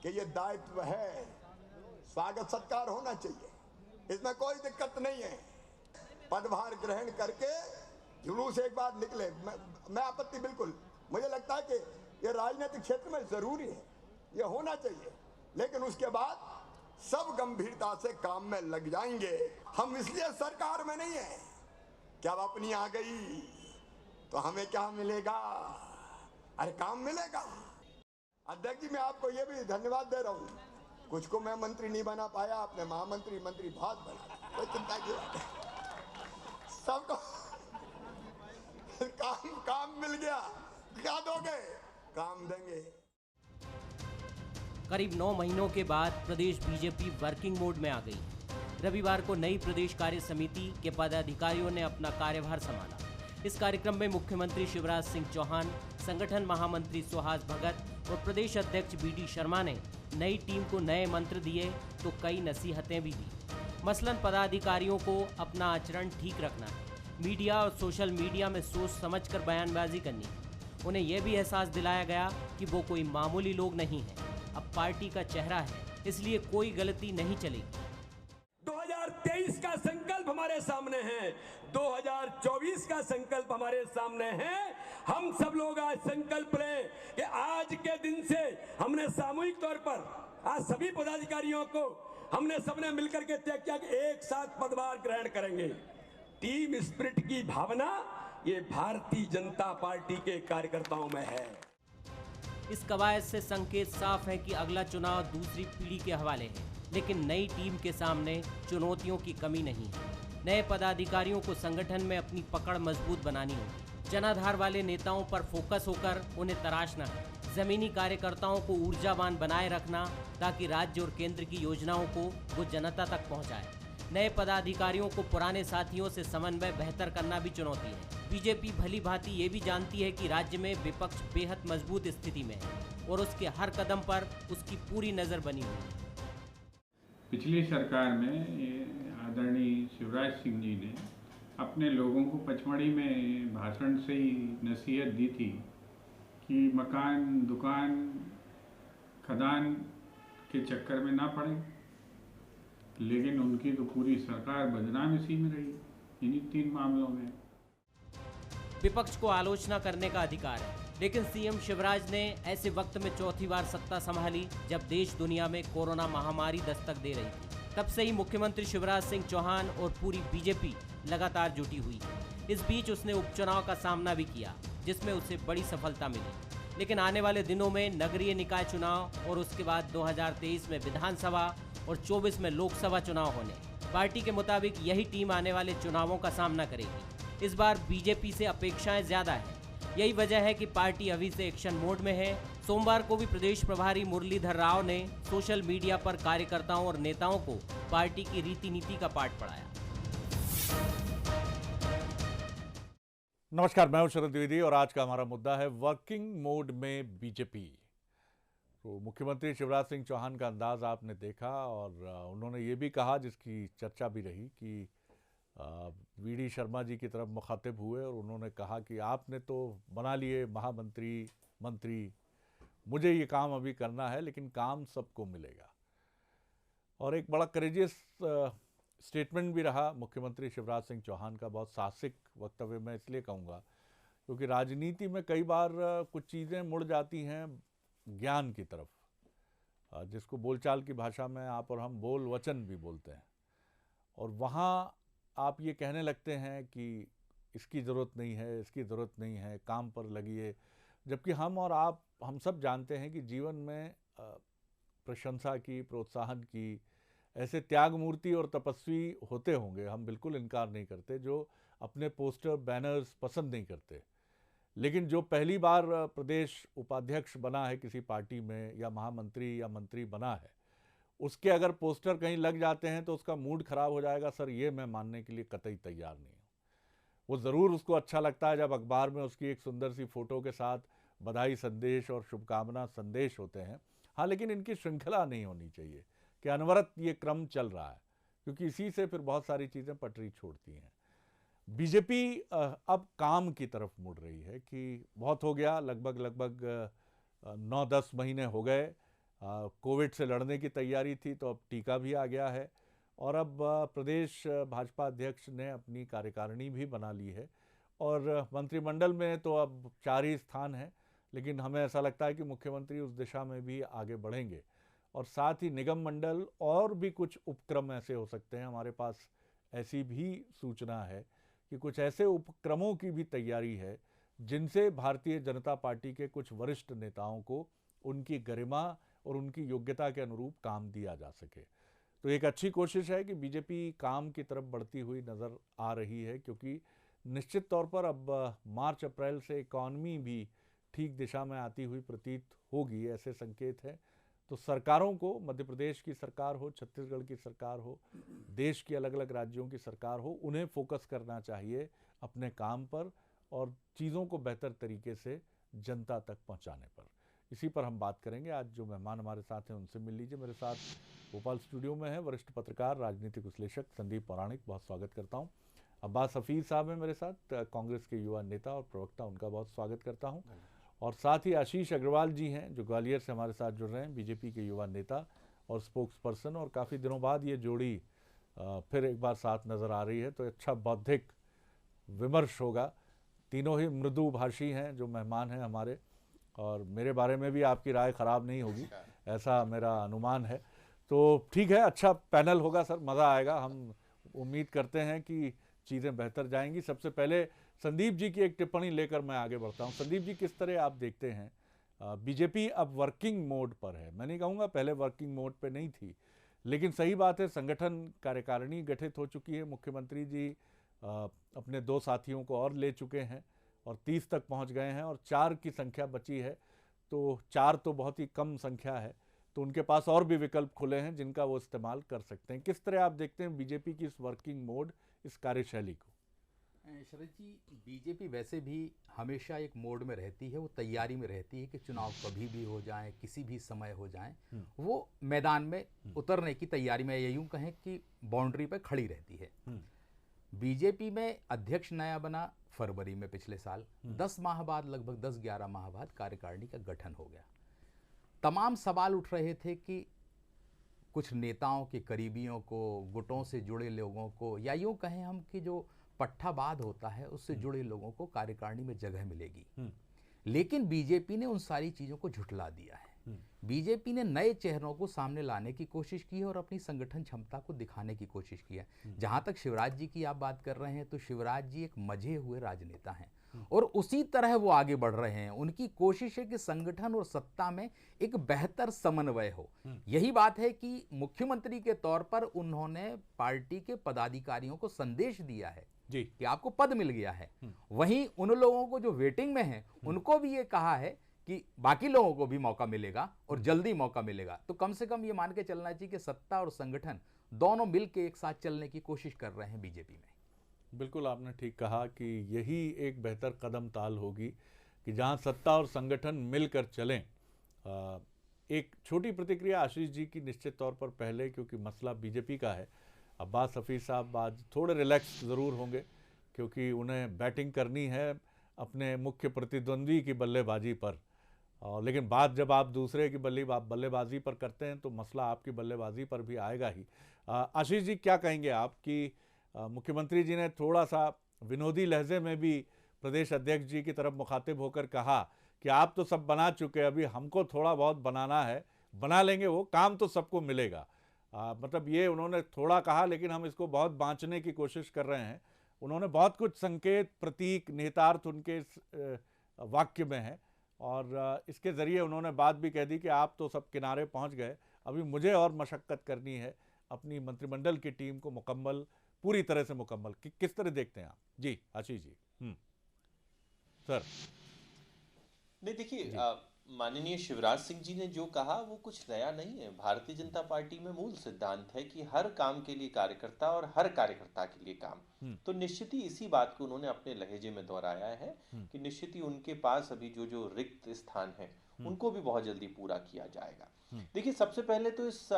कि ये दायित्व है, स्वागत सत्कार होना चाहिए, इसमें कोई दिक्कत नहीं है। पदभार ग्रहण करके जुलूस एक बार निकले, मैं आपत्ति बिल्कुल, मुझे लगता है कि ये राजनीतिक क्षेत्र में जरूरी है, ये होना चाहिए, लेकिन उसके बाद सब गंभीरता से काम में लग जाएंगे। हम इसलिए सरकार में नहीं है कि अब अपनी आ गई तो हमें क्या मिलेगा, अरे काम मिलेगा। अध्यक्ष जी, मैं आपको ये भी धन्यवाद दे रहा हूँ, कुछ को मैं मंत्री नहीं बना पाया, अपने महामंत्री मंत्री बहुत बना, कोई चिंता की बात है, सबको काम मिल गया। क्या दोगे? काम देंगे। करीब 9 महीनों के बाद प्रदेश बीजेपी वर्किंग मोड में आ गई। रविवार को नई प्रदेश कार्य समिति के पदाधिकारियों ने अपना कार्यभार संभाला। इस कार्यक्रम में मुख्यमंत्री शिवराज सिंह चौहान, संगठन महामंत्री सुहास भगत और प्रदेश अध्यक्ष बीडी शर्मा ने नई टीम को नए मंत्र दिए तो कई नसीहतें भी दी। मसलन पदाधिकारियों को अपना आचरण ठीक रखना है, मीडिया और सोशल मीडिया में सोच समझकर बयानबाजी करनी है। उन्हें यह भी एहसास दिलाया गया कि वो कोई मामूली लोग नहीं हैं, अब पार्टी का चेहरा है, इसलिए कोई गलती नहीं चलेगी। 2023 का संकल्प हमारे सामने है, 2024 का संकल्प हमारे सामने है। हम सब लोग आज संकल्प लें कि आज के दिन से हमने सामूहिक तौर पर आज सभी पदाधिकारियों को हमने सबने मिलकर के तय किया कि एक साथ पदभार ग्रहण करेंगे। टीम स्पिरिट की भावना ये भारतीय जनता पार्टी के कार्यकर्ताओं में है। इस कवायद से संकेत साफ है कि अगला चुनाव दूसरी पीढ़ी के हवाले है, लेकिन नई टीम के सामने चुनौतियों की कमी नहीं है। नए पदाधिकारियों को संगठन में अपनी पकड़ मजबूत बनानी होगी, जनाधार वाले नेताओं पर फोकस होकर उन्हें तराशना है, जमीनी कार्यकर्ताओं को ऊर्जावान बनाए रखना ताकि राज्य और केंद्र की योजनाओं को वो जनता तक पहुंचाए। नए पदाधिकारियों को पुराने साथियों से समन्वय बेहतर करना भी चुनौती है। बीजेपी भली भांति ये भी जानती है कि राज्य में विपक्ष बेहद मजबूत स्थिति में है और उसके हर कदम पर उसकी पूरी नज़र बनी हुई है। पिछली सरकार में आदरणीय शिवराज सिंह जी ने अपने लोगों को पचमढ़ी में भाषण से ही नसीहत दी थी कि मकान, दुकान, खदान के चक्कर में ना पड़े, लेकिन उनकी तो पूरी सरकार बदनाम इसी में रही, इन्हीं 3 मामलों में। विपक्ष को आलोचना करने का अधिकार है, लेकिन सीएम शिवराज ने ऐसे वक्त में चौथी बार सत्ता संभाली जब देश दुनिया में कोरोना महामारी दस्तक दे रही थी। तब से ही मुख्यमंत्री शिवराज सिंह चौहान और पूरी बीजेपी लगातार जुटी हुई है। इस बीच उसने उपचुनाव का सामना भी किया, जिसमें उसे बड़ी सफलता मिली। लेकिन आने वाले दिनों में नगरीय निकाय चुनाव और उसके बाद 2023 में विधानसभा और 24 में लोकसभा चुनाव होने, पार्टी के मुताबिक यही टीम आने वाले चुनावों का सामना करेगी। इस बार बीजेपी से अपेक्षाएं ज्यादा है, यही वजह है कि पार्टी अभी से एक्शन मोड में है। सोमवार को भी प्रदेश प्रभारी मुरलीधर राव ने सोशल मीडिया पर कार्यकर्ताओं और नेताओं को पार्टी की रीति नीति का पाठ पढ़ाया। नमस्कार, मैं हूं शरद द्विवेदी और आज का हमारा मुद्दा है वर्किंग मोड में बीजेपी। तो मुख्यमंत्री शिवराज सिंह चौहान का अंदाज आपने देखा और उन्होंने ये भी कहा, जिसकी चर्चा भी रही, कि बीडी शर्मा जी की तरफ मुखातिब हुए और उन्होंने कहा कि आपने तो बना लिए महामंत्री, मंत्री, मुझे ये काम अभी करना है, लेकिन काम सबको मिलेगा। और एक बड़ा करेजियस स्टेटमेंट भी रहा मुख्यमंत्री शिवराज सिंह चौहान का, बहुत साहसिक वक्तव्य मैं इसलिए कहूँगा क्योंकि राजनीति में कई बार कुछ चीज़ें मुड़ जाती हैं ज्ञान की तरफ, जिसको बोलचाल की भाषा में आप और हम बोल वचन भी बोलते हैं, और वहाँ आप ये कहने लगते हैं कि इसकी ज़रूरत नहीं है, इसकी ज़रूरत नहीं है, काम पर लगिए। जबकि हम और आप, हम सब जानते हैं कि जीवन में प्रशंसा की, प्रोत्साहन की, ऐसे त्याग मूर्ति और तपस्वी होते होंगे, हम बिल्कुल इनकार नहीं करते, जो अपने पोस्टर, बैनर्स पसंद नहीं करते। लेकिन जो पहली बार प्रदेश उपाध्यक्ष बना है किसी पार्टी में, या महामंत्री या मंत्री बना है, उसके अगर पोस्टर कहीं लग जाते हैं तो उसका मूड खराब हो जाएगा, सर, ये मैं मानने के लिए कतई तैयार नहीं हूँ। वो ज़रूर उसको अच्छा लगता है जब अखबार में उसकी एक सुंदर सी फ़ोटो के साथ बधाई संदेश और शुभकामना संदेश होते हैं। हाँ, लेकिन इनकी श्रृंखला नहीं होनी चाहिए कि अनवरत ये क्रम चल रहा है, क्योंकि इसी से फिर बहुत सारी चीज़ें पटरी छोड़ती हैं। बीजेपी अब काम की तरफ मुड़ रही है कि बहुत हो गया, लगभग 9-10 महीने हो गए कोविड से लड़ने की तैयारी थी, तो अब टीका भी आ गया है और अब प्रदेश भाजपा अध्यक्ष ने अपनी कार्यकारिणी भी बना ली है और मंत्रिमंडल में तो अब 4 ही स्थान हैं, लेकिन हमें ऐसा लगता है कि मुख्यमंत्री उस दिशा में भी आगे बढ़ेंगे और साथ ही निगम मंडल और भी कुछ उपक्रम ऐसे हो सकते हैं। हमारे पास ऐसी भी सूचना है कि कुछ ऐसे उपक्रमों की भी तैयारी है जिनसे भारतीय जनता पार्टी के कुछ वरिष्ठ नेताओं को उनकी गरिमा और उनकी योग्यता के अनुरूप काम दिया जा सके। तो एक अच्छी कोशिश है कि बीजेपी काम की तरफ बढ़ती हुई नज़र आ रही है, क्योंकि निश्चित तौर पर अब मार्च अप्रैल से इकॉनमी भी ठीक दिशा में आती हुई प्रतीत होगी, ऐसे संकेत हैं। तो सरकारों को, मध्य प्रदेश की सरकार हो, छत्तीसगढ़ की सरकार हो, देश की अलग अलग राज्यों की सरकार हो, उन्हें फोकस करना चाहिए अपने काम पर और चीज़ों को बेहतर तरीके से जनता तक पहुंचाने पर। इसी पर हम बात करेंगे। आज जो मेहमान हमारे साथ हैं उनसे मिल लीजिए। मेरे साथ भोपाल स्टूडियो में है वरिष्ठ पत्रकार, राजनीतिक विश्लेषक संदीप पौराणिक, बहुत स्वागत करता हूं। अब्बास हफीज साहब हैं मेरे साथ, कांग्रेस के युवा नेता और प्रवक्ता, उनका बहुत स्वागत करता हूं। और साथ ही आशीष अग्रवाल जी हैं जो ग्वालियर से हमारे साथ जुड़ रहे हैं, बीजेपी के युवा नेता और स्पोक्स पर्सन, और काफ़ी दिनों बाद ये जोड़ी फिर एक बार साथ नज़र आ रही है, तो अच्छा बौद्धिक विमर्श होगा। तीनों ही मृदु भाषी हैं जो मेहमान हैं हमारे, और मेरे बारे में भी आपकी राय ख़राब नहीं होगी, ऐसा मेरा अनुमान है। तो ठीक है, अच्छा पैनल होगा सर, मज़ा आएगा। हम उम्मीद करते हैं कि चीज़ें बेहतर जाएंगी। सबसे पहले संदीप जी की एक टिप्पणी लेकर मैं आगे बढ़ता हूं। संदीप जी, किस तरह आप देखते हैं बीजेपी अब वर्किंग मोड पर है? मैं नहीं कहूँगा पहले वर्किंग मोड पे नहीं थी, लेकिन सही बात है संगठन कार्यकारिणी गठित हो चुकी है। मुख्यमंत्री जी अपने 2 साथियों को और ले चुके हैं और 30 तक पहुंच गए हैं और 4 की संख्या बची है, तो 4 तो बहुत ही कम संख्या है, तो उनके पास और भी विकल्प खुले हैं जिनका वो इस्तेमाल कर सकते हैं। किस तरह आप देखते हैं बीजेपी की इस वर्किंग मोड, इस कार्यशैली को? शरद जी, बीजेपी वैसे भी हमेशा एक मोड में रहती है, वो तैयारी में रहती है कि चुनाव कभी भी हो जाए, किसी भी समय हो जाए, वो मैदान में उतरने की तैयारी में, यूं कहें कि बाउंड्री पे खड़ी रहती है। बीजेपी में अध्यक्ष नया बना फरवरी में पिछले साल, 10 माह बाद, लगभग 10-11 माह बाद कार्यकारिणी का गठन हो गया। तमाम सवाल उठ रहे थे कि कुछ नेताओं के करीबियों को, गुटों से जुड़े लोगों को, या यूं कहें हम कि जो पट्टाबाद होता है उससे जुड़े लोगों को कार्यकारिणी में जगह मिलेगी। लेकिन बीजेपी ने उन सारी चीज़ों को झुठला दिया है। बीजेपी ने नए चेहरों को सामने लाने की कोशिश की है और अपनी संगठन क्षमता को दिखाने की कोशिश की है। जहां तक शिवराज जी की आप बात कर रहे हैं, तो शिवराज जी एक मजे हुए राजनेता हैं और उसी तरह वो आगे बढ़ रहे हैं। उनकी कोशिश है कि संगठन और सत्ता में एक बेहतर समन्वय हो। यही बात है कि मुख्यमंत्री के तौर पर उन्होंने पार्टी के पदाधिकारियों को संदेश दिया है जी कि आपको पद मिल गया है। वहीं उन लोगों को जो वेटिंग में हैं, उनको भी ये कहा है कि बाकी लोगों को भी मौका मिलेगा और जल्दी मौका मिलेगा। तो कम से कम ये मान के चलना चाहिए कि सत्ता और संगठन दोनों मिलकर एक साथ चलने की कोशिश कर रहे हैं बीजेपी में। बिल्कुल आपने ठीक कहा कि यही एक बेहतर कदम ताल होगी कि जहां सत्ता और संगठन मिलकर चलें। एक छोटी प्रतिक्रिया आशीष जी की निश्चित तौर पर पहले, क्योंकि मसला बीजेपी का है। अब्बास हफीज साहब आज थोड़े रिलैक्स ज़रूर होंगे क्योंकि उन्हें बैटिंग करनी है अपने मुख्य प्रतिद्वंद्वी की बल्लेबाजी पर, लेकिन बात जब आप दूसरे की बल्लेबाजी पर करते हैं तो मसला आपकी बल्लेबाजी पर भी आएगा ही। आशीष जी, क्या कहेंगे आप कि मुख्यमंत्री जी ने थोड़ा सा विनोदी लहजे में भी प्रदेश अध्यक्ष जी की तरफ मुखातिब होकर कहा कि आप तो सब बना चुके, अभी हमको थोड़ा बहुत बनाना है, बना लेंगे, वो काम तो सबको मिलेगा। मतलब ये उन्होंने थोड़ा कहा, लेकिन हम इसको बहुत बांचने की कोशिश कर रहे हैं। उन्होंने बहुत कुछ संकेत, प्रतीक, निहितार्थ उनके वाक्य में है और इसके ज़रिए उन्होंने बात भी कह दी कि आप तो सब किनारे पहुंच गए, अभी मुझे और मशक्क़त करनी है अपनी मंत्रिमंडल की टीम को मुकम्मल, पूरी तरह से मुकम्मल। किस तरह देखते हैं आप? जी आशीष जी। सर नहीं, देखिए, माननीय शिवराज सिंह जी ने जो कहा वो कुछ नया नहीं है। भारतीय जनता पार्टी में मूल सिद्धांत है कि हर काम के लिए कार्यकर्ता और हर कार्यकर्ता के लिए काम। तो निश्चित ही इसी बात को उन्होंने अपने लहजे में दोहराया है कि निश्चित ही उनके पास अभी जो रिक्त स्थान है उनको भी बहुत जल्दी पूरा किया जाएगा। देखिए, सबसे पहले तो इस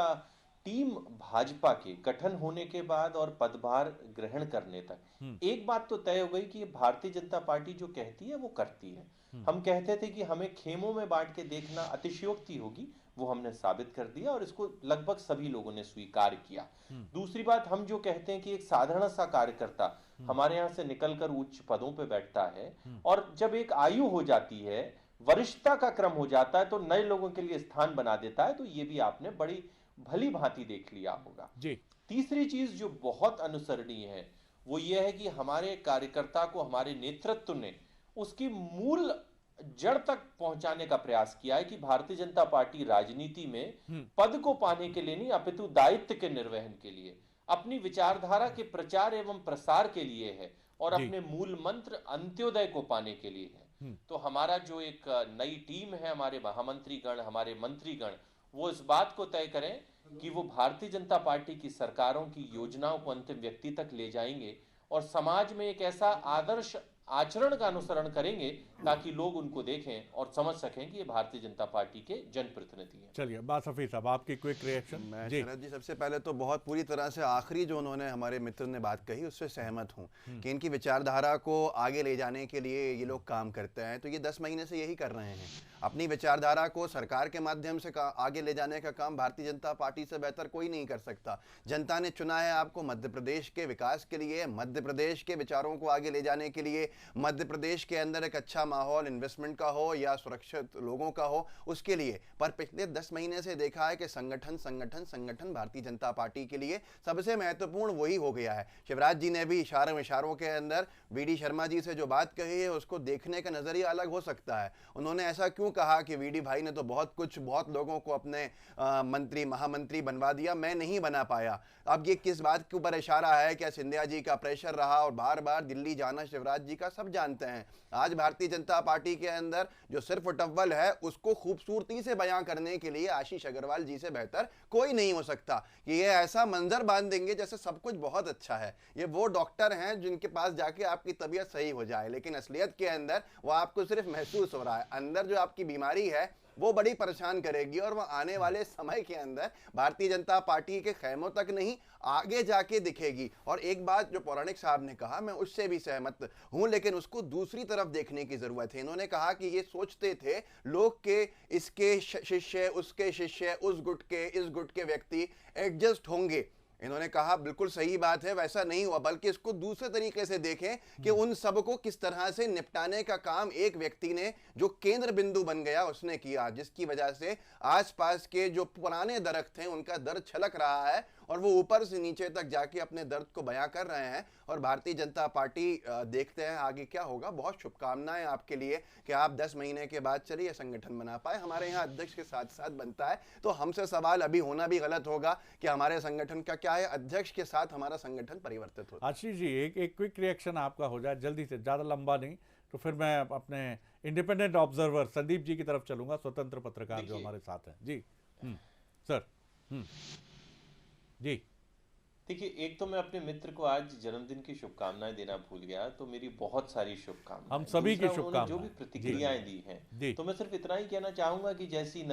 टीम भाजपा के गठन होने के बाद और पदभार ग्रहण करने तक एक बात तो तय हो गई कि भारतीय जनता पार्टी जो कहती है वो करती है। हम कहते थे कि हमें खेमों में बांट के देखना अतिशयोक्ति होगी, वो हमने साबित कर दिया और इसको लगभग सभी लोगों ने स्वीकार किया। दूसरी बात, हम जो कहते हैं कि एक साधारण सा कार्यकर्ता हमारे यहाँ से निकलकर उच्च पदों पे बैठता है और जब एक आयु हो जाती है, वरिष्ठता का क्रम हो जाता है, तो नए लोगों के लिए स्थान बना देता है। तो ये भी आपने बड़ी भली भांति देख लिया होगा जी। तीसरी चीज जो बहुत अनुसरणीय है वो ये है कि हमारे कार्यकर्ता को हमारे नेतृत्व ने उसकी मूल जड़ तक पहुंचाने का प्रयास किया है कि भारतीय जनता पार्टी राजनीति में पद को पाने के लिए नहीं अपितु दायित्व के निर्वहन के लिए, अपनी विचारधारा के प्रचार एवं प्रसार के लिए है और अपने मूल मंत्र अंत्योदय को पाने के लिए है। तो हमारा जो एक नई टीम है, हमारे महामंत्रीगण, हमारे मंत्रीगण, वो इस बात को तय करें कि वो भारतीय जनता पार्टी की सरकारों की योजनाओं को अंतिम व्यक्ति तक ले जाएंगे और समाज में एक ऐसा आदर्श आचरण का अनुसरण करेंगे ताकि लोग उनको देखें और समझ सकें कि ये भारतीय जनता पार्टी के जनप्रतिनिधि हैं। चलिए बासफी साहब, आपकी क्विक रिएक्शन। मैं शरद जी, सबसे पहले तो बहुत पूरी तरह से आखिरी जो उन्होंने हमारे मित्र ने बात कही उससे सहमत हूं कि इनकी विचारधारा को आगे ले जाने के लिए ये लोग काम करते हैं। तो ये 10 महीने से यही कर रहे हैं, अपनी विचारधारा को सरकार के माध्यम से आगे ले जाने का काम भारतीय जनता पार्टी से बेहतर कोई नहीं कर सकता। जनता ने चुना है आपको मध्य प्रदेश के विकास के लिए, मध्य प्रदेश के विचारों को आगे ले जाने के लिए, मध्य प्रदेश के अंदर एक अच्छा माहौल इन्वेस्टमेंट का हो या सुरक्षित लोगों का हो, उसके लिए। पर पिछले 10 महीने से देखा है कि संगठन संगठन संगठन भारतीय जनता पार्टी के लिए सबसे महत्वपूर्ण वही हो गया है। शिवराज जी ने भी इशारों के अंदर वीडी शर्मा जी से जो बात कही है उसको देखने का नजरिया अलग हो सकता है। उन्होंने ऐसा क्यों कहा कि वीडी भाई ने तो बहुत लोगों को अपने मंत्री महामंत्री बनवा दिया, मैं नहीं बना पाया। अब ये किस बात के ऊपर इशारा है? क्या सिंधिया जी का प्रेशर रहा और बार बार दिल्ली जाना शिवराज जी का सब जानते हैं। आज भारतीय जनता पार्टी के अंदर जो सिर्फ टव्वल है उसको खूबसूरती से बयां करने के लिए आशीष अग्रवाल जी से बेहतर कोई नहीं हो सकता कि ये ऐसा मंजर बांध देंगे जैसे सब कुछ बहुत अच्छा है। ये वो डॉक्टर हैं जिनके पास जाके आपकी तबीयत सही हो जाए, लेकिन असलियत के अंदर वो आपको सिर्फ महसूस हो रहा है। अंदर जो आपकी बीमारी है वो बड़ी परेशान करेगी और वो आने वाले समय के अंदर भारतीय जनता पार्टी के खैमों तक नहीं आगे जाके दिखेगी। और एक बात जो पौराणिक साहब ने कहा, मैं उससे भी सहमत हूं, लेकिन उसको दूसरी तरफ देखने की जरूरत है। इन्होंने कहा कि ये सोचते थे लोग के इसके शिष्य, उसके शिष्य, उस गुट के इस गुट के व्यक्ति एडजस्ट होंगे। इन्होंने कहा बिल्कुल सही बात है, वैसा नहीं हुआ, बल्कि इसको दूसरे तरीके से देखें कि उन सबको किस तरह से निपटाने का काम एक व्यक्ति ने जो केंद्र बिंदु बन गया उसने किया, जिसकी वजह से आसपास के जो पुराने दरख्त हैं उनका दर्द छलक रहा है और वो ऊपर से नीचे तक जाके अपने दर्द को बयां कर रहे हैं। और भारतीय जनता पार्टी देखते हैं आगे क्या होगा। बहुत शुभकामनाएं आपके लिए कि आप 10 महीने के बाद चलिए संगठन बना पाए। हमारे यहाँ अध्यक्ष के साथ साथ बनता है, तो हमसे सवाल अभी होना भी गलत होगा कि हमारे संगठन का क्या है, अध्यक्ष के साथ हमारा संगठन परिवर्तित होता है। आशीष जी, एक क्विक रिएक्शन आपका हो जाए जल्दी से, ज़्यादा लंबा नहीं, तो फिर मैं अपने इंडिपेंडेंट ऑब्जर्वर संदीप जी की तरफ चलूंगा, स्वतंत्र पत्रकार जो हमारे साथ हैं। जी सर। जी देखिए, एक तो मैं अपने मित्र को आज जन्मदिन की शुभकामनाएं देना भूल गया, तो मेरी बहुत सारी शुभकामनाएं। हम सभी की शुभकामनाएं, जो भी प्रतिक्रियाएं दी हैं, तो मैं सिर्फ इतना ही कहना चाहूंगा कि जैसी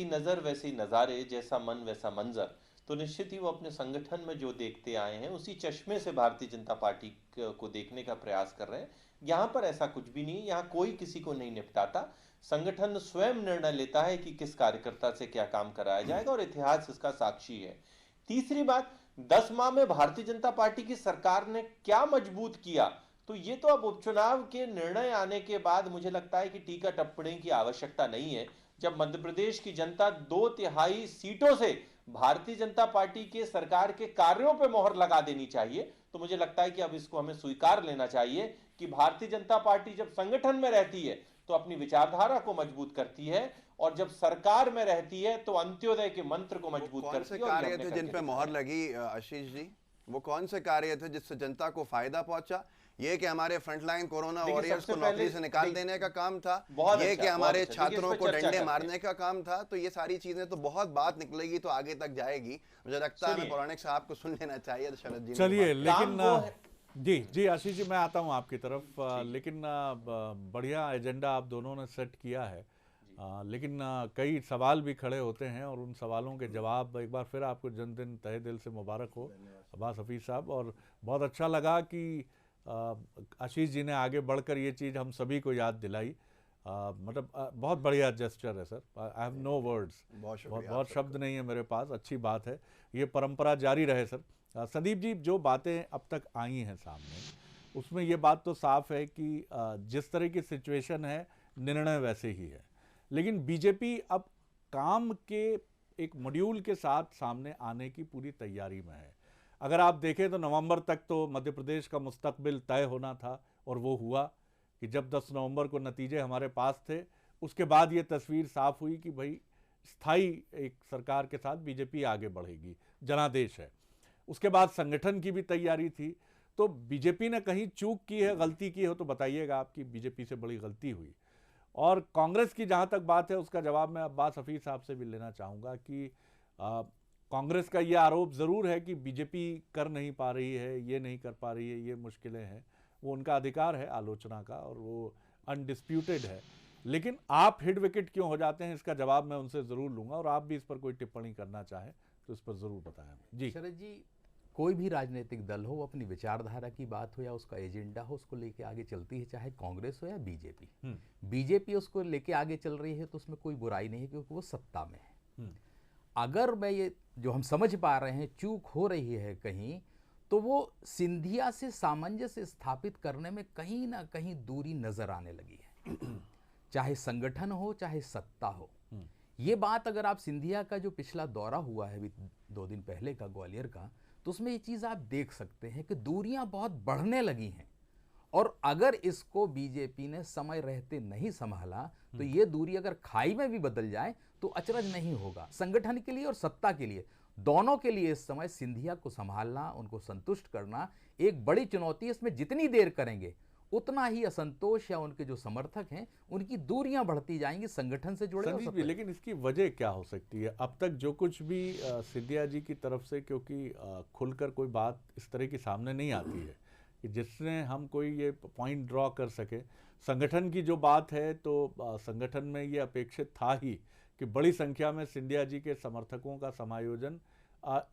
नजर वैसे नजारे, जैसा मन वैसा मंजर। तो निश्चित ही वो अपने संगठन में जो देखते आए हैं उसी चश्मे से भारतीय जनता पार्टी को देखने का प्रयास कर रहे हैं। यहाँ पर ऐसा कुछ भी नहीं है, यहाँ कोई किसी को नहीं निपटाता। संगठन स्वयं निर्णय लेता है कि किस कार्यकर्ता से क्या काम कराया जाएगा और इतिहास इसका साक्षी है। तीसरी बात, 10 माह में भारतीय जनता पार्टी की सरकार ने क्या मजबूत किया, तो ये तो अब उपचुनाव के निर्णय आने के बाद मुझे लगता है कि टीका टिप्पणी की आवश्यकता नहीं है। जब मध्य प्रदेश की जनता 2/3 सीटों से भारतीय जनता पार्टी के सरकार के कार्यों पे मोहर लगा देनी चाहिए, तो मुझे लगता है कि अब इसको हमें स्वीकार लेना चाहिए कि भारतीय जनता पार्टी जब संगठन में रहती है तो अपनी विचारधारा को मजबूत करती है और जब सरकार में रहती है तो अंत्योदय के मंत्र को मजबूत करती है। कौन से कार्य थे जिन पे मोहर लगी आशीष जी? वो कौन से कार्य थे जिससे जनता को फायदा पहुंचा? ये कि हमारे फ्रंटलाइन कोरोना वॉरियर्स को नौकरी से निकाल देने का काम था, ये कि हमारे छात्रों को डंडे मारने का काम था। तो ये सारी चीजें तो बहुत बात निकलेगी तो आगे तक जाएगी। मुझे लगता है पौराणिक साहब को सुन लेना चाहिए शरद जी। चलिए, लेकिन जी आशीष जी, मैं आता हूँ आपकी तरफ। लेकिन बढ़िया एजेंडा आप दोनों ने सेट किया है, लेकिन कई सवाल भी खड़े होते हैं और उन सवालों के जवाब, एक बार फिर आपको जन्मदिन तहे दिल से मुबारक हो अब्बास हफीज साहब। और बहुत अच्छा लगा कि आशीष जी ने आगे बढ़कर ये चीज़ हम सभी को याद दिलाई। मतलब बहुत बढ़िया जेस्चर है sir. I have no words, बहुत शुक्रिया बहुत आप शब्द नहीं है मेरे पास। अच्छी बात है, ये परंपरा जारी रहे सर। संदीप जी, जो बातें अब तक आई हैं सामने, उसमें ये बात तो साफ है कि जिस तरह की सिचुएशन है, निर्णय वैसे ही है, लेकिन बीजेपी अब काम के एक मॉड्यूल के साथ सामने आने की पूरी तैयारी में है। अगर आप देखें तो नवंबर तक तो मध्य प्रदेश का मुस्तकबिल तय होना था, और वो हुआ कि जब 10 नवंबर को नतीजे हमारे पास थे, उसके बाद ये तस्वीर साफ हुई कि भाई स्थायी एक सरकार के साथ बीजेपी आगे बढ़ेगी, जनादेश है। उसके बाद संगठन की भी तैयारी थी। तो बीजेपी ने कहीं चूक की है, गलती की हो तो बताइएगा, आपकी बीजेपी से बड़ी गलती हुई। और कांग्रेस की जहाँ तक बात है, उसका जवाब मैं अब्बास हफीज साहब से भी लेना चाहूँगा कि कांग्रेस का ये आरोप ज़रूर है कि बीजेपी कर नहीं पा रही है, ये नहीं कर पा रही है, ये मुश्किलें हैं। वो उनका अधिकार है आलोचना का, और वो अनडिस्प्यूटेड है। लेकिन आप हिट विकेट क्यों हो जाते हैं, इसका जवाब मैं उनसे ज़रूर लूँगा, और आप भी इस पर कोई टिप्पणी करना चाहें तो इस पर ज़रूर बताएं। जी शरद जी, कोई भी राजनीतिक दल हो, अपनी विचारधारा की बात हो या उसका एजेंडा हो, उसको लेके आगे चलती है, चाहे कांग्रेस हो या बीजेपी। बीजेपी उसको लेके आगे चल रही है तो उसमें कोई बुराई नहीं है, क्योंकि वो सत्ता में है। अगर मैं ये जो हम समझ पा रहे हैं चूक हो रही है कहीं, तो वो सिंधिया से सामंजस्य स्थापित करने में कहीं ना कहीं दूरी नजर आने लगी है, चाहे संगठन हो चाहे सत्ता हो। ये बात अगर आप सिंधिया का जो पिछला दौरा हुआ है 2 दिन पहले का ग्वालियर का, तो उसमें ये चीज़ आप देख सकते हैं कि दूरियां बहुत बढ़ने लगी हैं। और अगर इसको बीजेपी ने समय रहते नहीं संभाला तो ये दूरी अगर खाई में भी बदल जाए तो अचरज नहीं होगा। संगठन के लिए और सत्ता के लिए, दोनों के लिए इस समय सिंधिया को संभालना, उनको संतुष्ट करना एक बड़ी चुनौती है। इसमें जितनी देर करेंगे उतना ही असंतोष या उनके जो समर्थक हैं उनकी दूरियां बढ़ती जाएंगी संगठन से जुड़े। संदीप जी, लेकिन इसकी वजह क्या हो सकती है? अब तक जो कुछ भी सिंधिया जी की तरफ से, क्योंकि खुलकर कोई बात इस तरह की सामने नहीं आती है कि जिससे हम कोई ये पॉइंट ड्रॉ कर सके। संगठन की जो बात है तो संगठन में ये अपेक्षित था ही कि बड़ी संख्या में सिंधिया जी के समर्थकों का समायोजन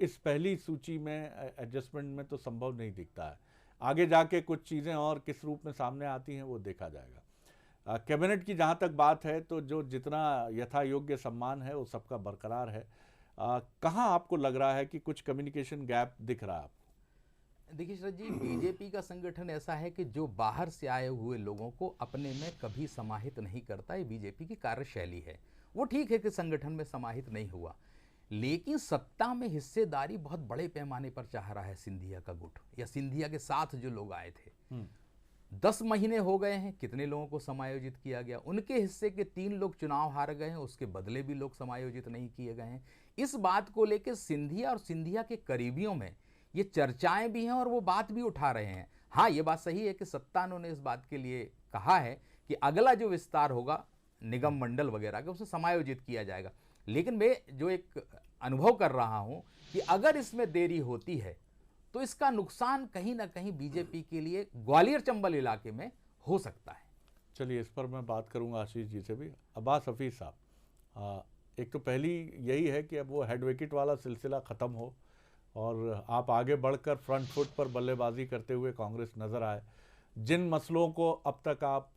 इस पहली सूची में एडजस्टमेंट में तो संभव नहीं दिखता है। आगे जाके कुछ चीज़ें और किस रूप में सामने आती हैं वो देखा जाएगा। कैबिनेट की जहाँ तक बात है तो जो जितना यथा योग्य सम्मान है वो सबका बरकरार है। कहाँ आपको लग रहा है कि कुछ कम्युनिकेशन गैप दिख रहा है आपको? देखिए शरद जी, बीजेपी का संगठन ऐसा है कि जो बाहर से आए हुए लोगों को अपने में कभी समाहित नहीं करता। ये बीजेपी की कार्यशैली है। वो ठीक है कि संगठन में समाहित नहीं हुआ, लेकिन सत्ता में हिस्सेदारी बहुत बड़े पैमाने पर चाह रहा है सिंधिया का गुट, या सिंधिया के साथ जो लोग आए थे। 10 महीने हो गए हैं, कितने लोगों को समायोजित किया गया? उनके हिस्से के 3 लोग चुनाव हार गए हैं, उसके बदले भी लोग समायोजित नहीं किए गए हैं। इस बात को लेकर सिंधिया और सिंधिया के करीबियों में ये चर्चाएं भी हैं और वो बात भी उठा रहे हैं। हाँ, ये बात सही है कि सत्तानों ने इस बात के लिए कहा है कि अगला जो विस्तार होगा निगम मंडल वगैरह का, उसे समायोजित किया जाएगा। लेकिन मैं जो एक अनुभव कर रहा हूं कि अगर इसमें देरी होती है तो इसका नुकसान कहीं ना कहीं बीजेपी के लिए ग्वालियर चंबल इलाके में हो सकता है। चलिए, इस पर मैं बात करूंगा आशीष जी से भी। अब्बास हफीज साहब, एक तो पहली यही है कि अब वो हेड विकेट वाला सिलसिला ख़त्म हो और आप आगे बढ़कर फ्रंट फुट पर बल्लेबाजी करते हुए कांग्रेस नज़र आए। जिन मसलों को अब तक आप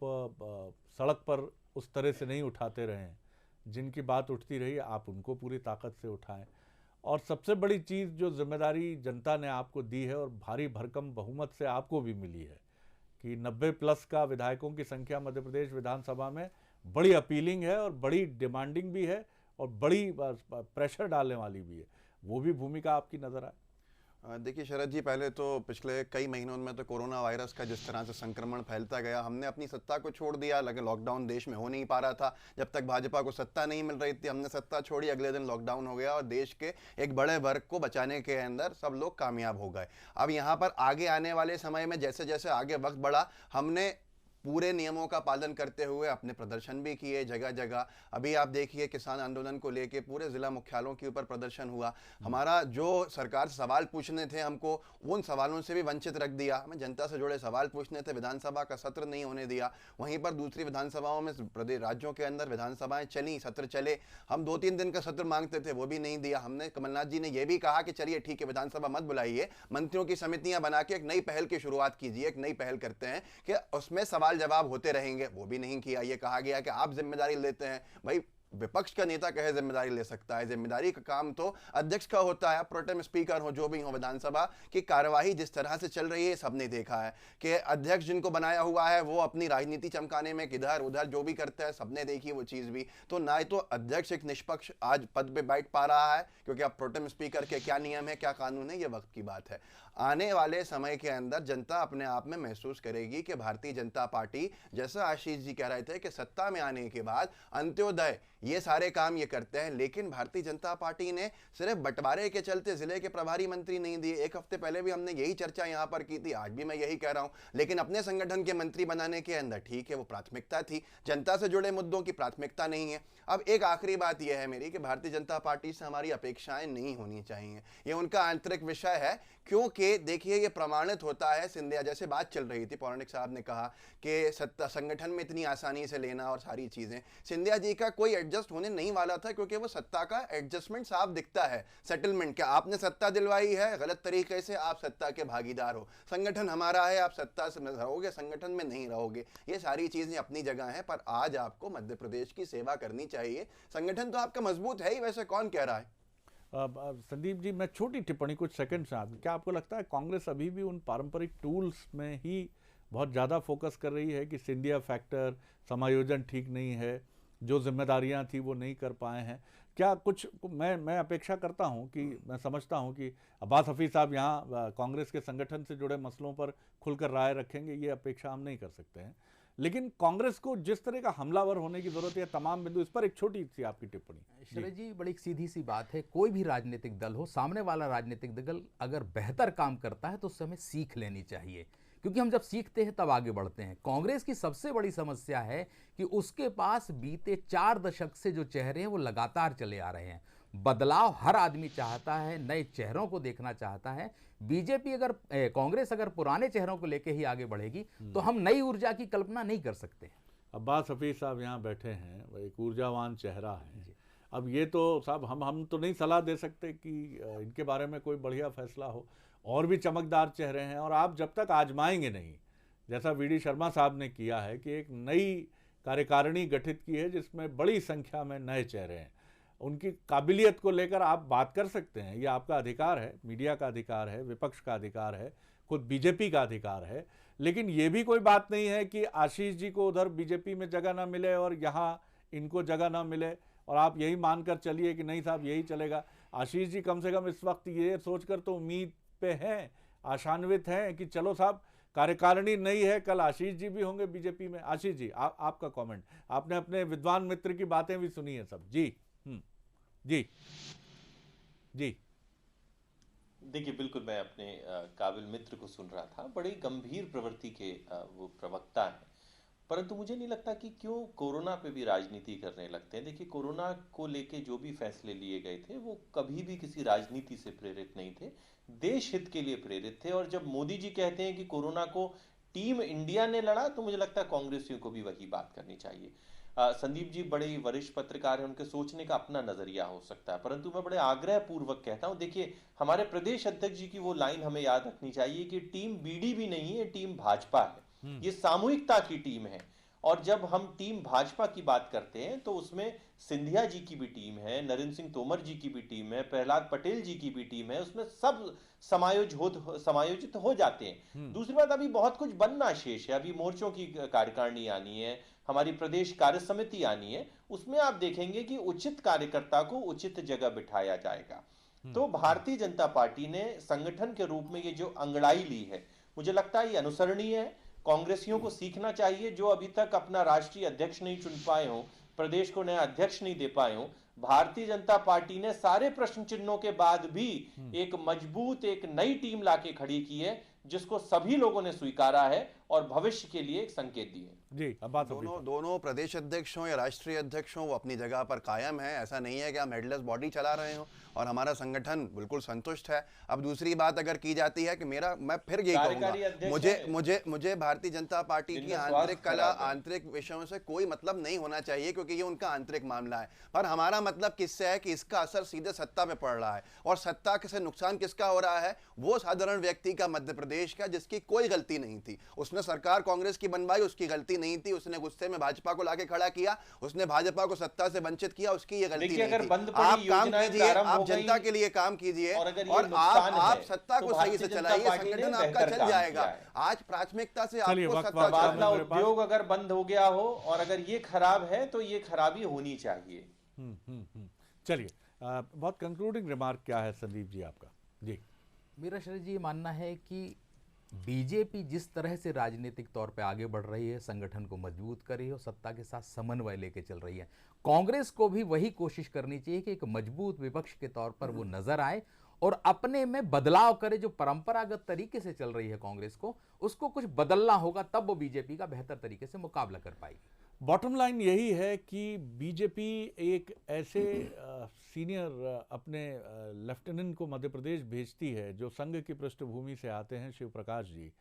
सड़क पर उस तरह से नहीं उठाते रहे हैं, जिनकी बात उठती रही, आप उनको पूरी ताकत से उठाएं। और सबसे बड़ी चीज़ जो जिम्मेदारी जनता ने आपको दी है और भारी भरकम बहुमत से आपको भी मिली है कि 90+ का विधायकों की संख्या मध्य प्रदेश विधानसभा में बड़ी अपीलिंग है और बड़ी डिमांडिंग भी है और बड़ी प्रेशर डालने वाली भी है। वो भी भूमिका आपकी नज़र आए? देखिए शरद जी, पहले तो पिछले कई महीनों में तो कोरोना वायरस का जिस तरह से संक्रमण फैलता गया, हमने अपनी सत्ता को छोड़ दिया। लगे लॉकडाउन देश में हो नहीं पा रहा था। जब तक भाजपा को सत्ता नहीं मिल रही थी, हमने सत्ता छोड़ी, अगले दिन लॉकडाउन हो गया और देश के एक बड़े वर्ग को बचाने के अंदर सब लोग कामयाब हो गए। अब यहाँ पर आगे आने वाले समय में जैसे जैसे आगे वक्त बढ़ा, हमने पूरे नियमों का पालन करते हुए अपने प्रदर्शन भी किए जगह जगह। अभी आप देखिए, किसान आंदोलन को लेके पूरे ज़िला मुख्यालयों के ऊपर प्रदर्शन हुआ। हमारा जो सरकार से सवाल पूछने थे, हमको उन सवालों से भी वंचित रख दिया। हमें जनता से जुड़े सवाल पूछने थे, विधानसभा का सत्र नहीं होने दिया। वहीं पर दूसरी विधानसभाओं में प्रदेश राज्यों के अंदर विधानसभाएं चली, सत्र चले। हम 2-3 दिन का सत्र मांगते थे, वो भी नहीं दिया। हमने, कमलनाथ जी ने यह भी कहा कि चलिए ठीक है, विधानसभा मत बुलाइए, मंत्रियों की समितियां बना के एक नई पहल की शुरुआत कीजिए। एक नई पहल करते हैं कि उसमें सवाल सवाल जवाब होते रहेंगे, वो भी नहीं किया। ये कहा गया कि आप जिम्मेदारी लेते हैं। भाई विपक्ष का नेता कहे जिम्मेदारी ले सकता है? जिम्मेदारी का काम तो अध्यक्ष का होता है। प्रोटेम स्पीकर हो, जो भी हो, विधानसभा की कार्यवाही जिस तरह से चल रही है सबने देखा है कि अध्यक्ष जिनको बनाया हुआ है वो अपनी राजनीति चमकाने में किधर उधर जो भी करता है सबने देखी वो चीज़ भी। तो ना तो अध्यक्ष एक निष्पक्ष आज पद पे बैठ पा रहा है, क्योंकि अब प्रोटेम स्पीकर के क्या नियम है, क्या कानून है, ये वक्त की बात है। आने वाले समय के अंदर जनता अपने आप में महसूस करेगी कि भारतीय जनता पार्टी, जैसा आशीष जी कह रहे थे कि सत्ता में आने के बाद अंत्योदय ये सारे काम ये करते हैं, लेकिन भारतीय जनता पार्टी ने सिर्फ बंटवारे के चलते जिले के प्रभारी मंत्री नहीं दिए। एक हफ्ते पहले भी हमने यही चर्चा यहाँ पर की थी, आज भी मैं यही कह रहा हूँ। लेकिन अपने संगठन के मंत्री बनाने के अंदर ठीक है वो प्राथमिकता थी, जनता से जुड़े मुद्दों की प्राथमिकता नहीं है। अब एक आखिरी बात यह है मेरी कि भारतीय जनता पार्टी से हमारी अपेक्षाएं नहीं होनी चाहिए, ये उनका आंतरिक विषय है। क्योंकि देखिए ये प्रमाणित होता है, सिंधिया जैसे बात चल रही थी, पौराणिक साहब ने कहा कि सत्ता संगठन में इतनी आसानी से लेना और सारी चीजें, सिंधिया जी का कोई एडजस्ट होने नहीं वाला था, क्योंकि वो सत्ता का एडजस्टमेंट साफ दिखता है, सेटलमेंट। क्या आपने सत्ता दिलवाई है गलत तरीके से, आप सत्ता के भागीदार हो। संगठन हमारा है, आप सत्ता से रहोगे, संगठन में नहीं रहोगे। ये सारी चीजें अपनी जगह हैं, पर आज आपको मध्य प्रदेश की सेवा करनी चाहिए। संगठन तो आपका मजबूत है ही, वैसे कौन कह रहा है। संदीप जी, मैं छोटी टिप्पणी कुछ सेकंड से आप, क्या आपको लगता है कांग्रेस अभी भी उन पारंपरिक टूल्स में ही बहुत ज़्यादा फोकस कर रही है कि सिंधिया फैक्टर, समायोजन ठीक नहीं है, जो जिम्मेदारियां थी वो नहीं कर पाए हैं? क्या कुछ मैं अपेक्षा करता हूं कि मैं समझता हूं कि अब्बास हफीज साहब यहाँ कांग्रेस के संगठन से जुड़े मसलों पर खुलकर राय रखेंगे, ये अपेक्षा हम नहीं कर सकते हैं। लेकिन कांग्रेस को जिस तरह का हमलावर होने की जरूरत है तमाम बिंदु, इस पर एक छोटी सी आपकी टिप्पणी। शरद जी, बड़ी सीधी सी बात है, कोई भी राजनीतिक दल हो, सामने वाला राजनीतिक दल अगर बेहतर काम करता है तो उससे हमें सीख लेनी चाहिए, क्योंकि हम जब सीखते हैं तब आगे बढ़ते हैं। कांग्रेस की सबसे बड़ी समस्या है कि उसके पास बीते 4 दशक से जो चेहरे हैं वो लगातार चले आ रहे हैं। बदलाव हर आदमी चाहता है, नए चेहरों को देखना चाहता है। बीजेपी अगर कांग्रेस अगर पुराने चेहरों को लेकर ही आगे बढ़ेगी तो हम नई ऊर्जा की कल्पना नहीं कर सकते। अब्बास हफीज साहब यहाँ बैठे हैं, वो एक ऊर्जावान चेहरा है। अब ये तो साहब हम तो नहीं सलाह दे सकते कि इनके बारे में कोई बढ़िया फैसला हो, और भी चमकदार चेहरे हैं। और आप जब तक आजमाएंगे नहीं, जैसा वीडी शर्मा साहब ने किया है कि एक नई कार्यकारिणी गठित की है जिसमें बड़ी संख्या में नए चेहरे हैं, उनकी काबिलियत को लेकर आप बात कर सकते हैं, ये आपका अधिकार है, मीडिया का अधिकार है, विपक्ष का अधिकार है, खुद बीजेपी का अधिकार है। लेकिन ये भी कोई बात नहीं है कि आशीष जी को उधर बीजेपी में जगह ना मिले और यहाँ इनको जगह ना मिले और आप यही मानकर चलिए कि नहीं साहब यही चलेगा। आशीष जी कम से कम इस वक्त ये सोचकर तो उम्मीद पे हैं, आशान्वित हैं कि चलो साहब कार्यकारिणी नई है, कल आशीष जी भी होंगे बीजेपी में। आशीष जी, आपका कमेंट, आपने अपने विद्वान मित्र की बातें भी सुनी है सब। जी जी जी। देखिए, बिल्कुल मैं अपने काबिल मित्र को सुन रहा था, बड़ी गंभीर प्रवृत्ति के वो प्रवक्ता हैं, परंतु मुझे नहीं लगता कि क्यों कोरोना पे भी राजनीति करने लगते हैं। देखिए, कोरोना को लेके जो भी फैसले लिए गए थे वो कभी भी किसी राजनीति से प्रेरित नहीं थे, देश हित के लिए प्रेरित थे। और जब मोदी जी कहते हैं कि कोरोना को टीम इंडिया ने लड़ा, तो मुझे लगता है कांग्रेसियों को भी वही बात करनी चाहिए। संदीप जी बड़े वरिष्ठ पत्रकार हैं, उनके सोचने का अपना नजरिया हो सकता है, परंतु मैं बड़े आग्रह पूर्वक कहता हूं, देखिए हमारे प्रदेश अध्यक्ष जी की वो लाइन हमें याद रखनी चाहिए कि टीम बीडी भी नहीं है, टीम भाजपा है, ये सामूहिकता की टीम है। और जब हम टीम भाजपा की बात करते हैं तो उसमें सिंधिया जी की भी टीम है, नरेंद्र सिंह तोमर जी की भी टीम है, प्रहलाद पटेल जी की भी टीम है, उसमें सब समायोजित हो जाते हैं। दूसरी बात, अभी बहुत कुछ बनना शेष है, अभी मोर्चों की कार्यकारिणी आनी है, हमारी प्रदेश कार्य समिति आनी है, उसमें आप देखेंगे कि उचित कार्यकर्ता को उचित जगह बिठाया जाएगा। तो भारतीय जनता पार्टी ने संगठन के रूप में ये जो अंगड़ाई ली है, मुझे लगता है ये अनुसरणीय है। कांग्रेसियों को सीखना चाहिए, जो अभी तक अपना राष्ट्रीय अध्यक्ष नहीं चुन पाए हो, प्रदेश को नया अध्यक्ष नहीं दे पाए हो। भारतीय जनता पार्टी ने सारे प्रश्न चिन्हों के बाद भी एक मजबूत, एक नई टीम लाके खड़ी की है, जिसको सभी लोगों ने स्वीकारा है और भविष्य के लिए एक संकेत दिए। जी, अब बात दोनों प्रदेश अध्यक्ष हों या राष्ट्रीय अध्यक्ष हों, वो अपनी जगह पर कायम है। ऐसा नहीं है कि हम हेडलेस बॉडी चला रहे हो और हमारा संगठन बिल्कुल संतुष्ट है। अब दूसरी बात अगर की जाती है कि मैं फिर यही कहूंगा, मुझे भारतीय जनता पार्टी की आंतरिक कला, आंतरिक विषयों से कोई मतलब नहीं होना चाहिए, क्योंकि ये उनका आंतरिक मामला है। पर हमारा मतलब किससे है कि इसका असर सीधे सत्ता पे पड़ रहा है, और सत्ता से नुकसान किसका हो रहा है? वो साधारण व्यक्ति का, मध्य प्रदेश का, जिसकी कोई गलती नहीं थी। उसने उसने सरकार कांग्रेस की बनवाई, उसकी गलती नहीं थी, उसने गुस्से में भाजपा को लाके खड़ा किया, उसने भाजपा को सत्ता से वंचित किया, उसकी ये गलती नहीं थी। आप काम कीजिए, आप जनता के लिए काम कीजिए और आप सत्ता को सही से चलाइए, संगठन आपका चल जाएगा। आज प्राथमिकता से आपको सत्ता उद्योग अगर बंद हो गया हो और अगर ये खराब है तो ये खराबी होनी चाहिए। चलिए, बहुत कंक्लूडिंग रिमार्क क्या है संदीप जी आपका? जी, मेरा शरद जी ये मानना है कि बीजेपी जिस तरह से राजनीतिक तौर पे आगे बढ़ रही है, संगठन को मजबूत कर रही है और सत्ता के साथ समन्वय लेके चल रही है, कांग्रेस को भी वही कोशिश करनी चाहिए कि एक मजबूत विपक्ष के तौर पर वो नजर आए और अपने में बदलाव करे। जो परंपरागत तरीके से चल रही है कांग्रेस को, उसको कुछ बदलना होगा, तब वो बीजेपी का बेहतर तरीके से मुकाबला कर पाएगी। बॉटम लाइन यही है कि बीजेपी एक ऐसे सीनियर अपने लेफ्टिनेंट को मध्य प्रदेश भेजती है जो संघ की पृष्ठभूमि से आते हैं, शिव प्रकाश जी,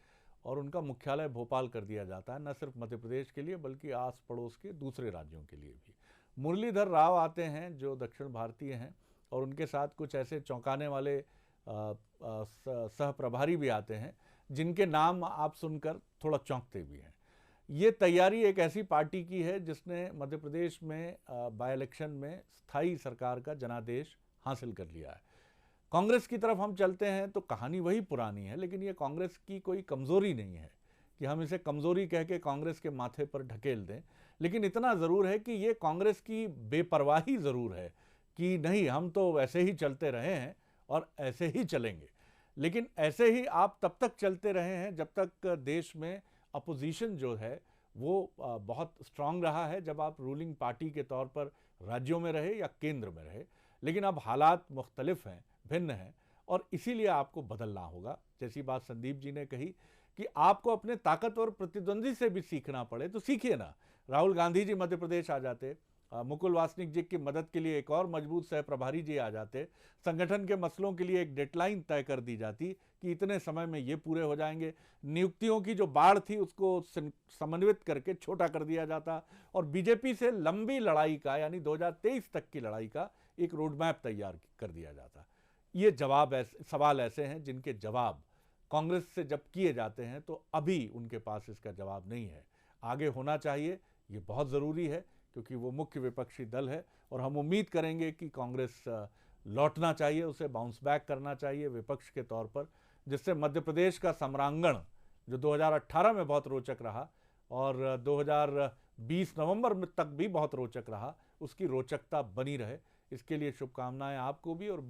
और उनका मुख्यालय भोपाल कर दिया जाता है, न सिर्फ मध्य प्रदेश के लिए बल्कि आस पड़ोस के दूसरे राज्यों के लिए भी। मुरलीधर राव आते हैं जो दक्षिण भारतीय हैं और उनके साथ कुछ ऐसे चौंकाने वाले सह प्रभारी भी आते हैं जिनके नाम आप सुनकर थोड़ा चौंकते भी हैं। ये तैयारी एक ऐसी पार्टी की है जिसने मध्य प्रदेश में बाय इलेक्शन में स्थायी सरकार का जनादेश हासिल कर लिया है। कांग्रेस की तरफ हम चलते हैं तो कहानी वही पुरानी है, लेकिन ये कांग्रेस की कोई कमज़ोरी नहीं है कि हम इसे कमज़ोरी कह के कांग्रेस के माथे पर ढकेल दें। लेकिन इतना ज़रूर है कि ये कांग्रेस की बेपरवाही ज़रूर है कि नहीं, हम तो ऐसे ही चलते रहे हैं और ऐसे ही चलेंगे। लेकिन ऐसे ही आप तब तक चलते रहे हैं जब तक देश में अपोजिशन जो है वो बहुत स्ट्रांग रहा है, जब आप रूलिंग पार्टी के तौर पर राज्यों में रहे या केंद्र में रहे। लेकिन अब हालात मुख्तलिफ हैं, भिन्न हैं, और इसीलिए आपको बदलना होगा। जैसी बात संदीप जी ने कही कि आपको अपने ताकतवर प्रतिद्वंदी से भी सीखना पड़े तो सीखिए ना। राहुल गांधी जी मध्य प्रदेश आ जाते, मुकुल वासनिक जी की मदद के लिए एक और मजबूत सह प्रभारी जी आ जाते, संगठन के मसलों के लिए एक डेडलाइन तय कर दी जाती कि इतने समय में ये पूरे हो जाएंगे। नियुक्तियों की जो बाढ़ थी उसको समन्वित करके छोटा कर दिया जाता और बीजेपी से लंबी लड़ाई का, यानी 2023 तक की लड़ाई का एक रोड मैप तैयार कर दिया जाता। ये सवाल ऐसे हैं जिनके जवाब कांग्रेस से जब किए जाते हैं तो अभी उनके पास इसका जवाब नहीं है। आगे होना चाहिए, ये बहुत ज़रूरी है क्योंकि वो मुख्य विपक्षी दल है और हम उम्मीद करेंगे कि कांग्रेस लौटना चाहिए, उसे बाउंस बैक करना चाहिए विपक्ष के तौर पर, जिससे मध्य प्रदेश का सम्रांगण जो 2018 में बहुत रोचक रहा और 2020 नवंबर में तक भी बहुत रोचक रहा, उसकी रोचकता बनी रहे। इसके लिए शुभकामनाएं आपको भी और